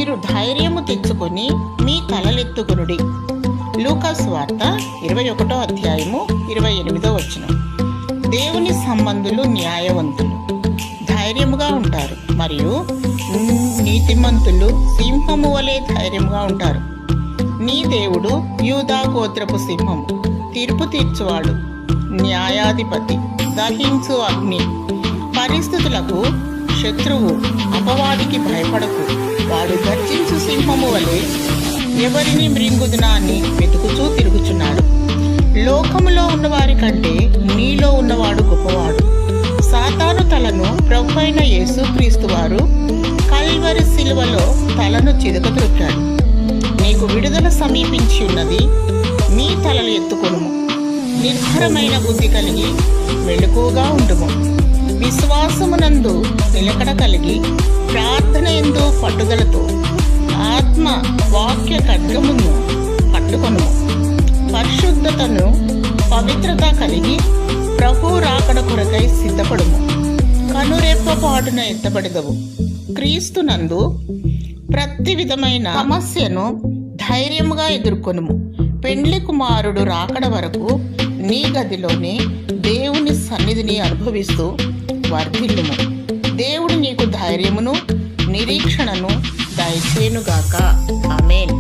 మీరు ధైర్యము తెచ్చుకొని మీ తలలెత్తుకొనుడి. లూకా సువార్త 21వ అధ్యాయము 28వ వచనం. దేవుని సంబంధులు న్యాయవంతులు, ధైర్యముగా ఉంటారు, మరియు నీతిమంతులు సింహము వలె ధైర్యముగా ఉంటారు. నీ దేవుడు యూదా గోత్రపు సింహము, తీర్పు తీర్చువాడు, న్యాయాధిపతి, దహించు అగ్ని. పరిస్థితులకు శత్రువు అపవాదికి భయపడకు. వాడు గర్జించు సింహము వలె ఎవరిని మృంగుదునా అని వెతుకుచూ తిరుగుచున్నాడు. లోకములో ఉన్నవారి కంటే నీలో ఉన్నవాడు గొప్పవాడు. సాతాను తలను ప్రభువైన యేసుక్రీస్తు వారు కల్వరి శిలువలో తలను చితకత్రొక్కాడు. నీకు విడుదల సమీపించి ఉన్నది. నీ తలలు ఎత్తుకొనుము. నిర్భరమైన బుద్ధి కలిగి మెలకువగా ఉండుము. విశ్వాసమునందు నిలకడ కలిగి ప్రార్థన యందు పట్టుదలతో ఆత్మ వాక్య ఖడ్గమును పట్టుకొనుము. పరిశుద్ధతను పవిత్రత కలిగి ప్రభు రాకడ కొరకై సిద్ధపడుము. కనురెప్పపాటున ఎత్తబడదవు. క్రీస్తునందు ప్రతి విధమైన సమస్యను ధైర్యముగా ఎదుర్కొనుము. పెండ్లి కుమారుడు రాకడ వరకు నీ గదిలోనే దేవుని సన్నిధిని అనుభవిస్తూ వర్ధిల్లుము. దేవుడు నీకు ధైర్యమును నిరీక్షణను దయచేయునుగాక. ఆమేన్.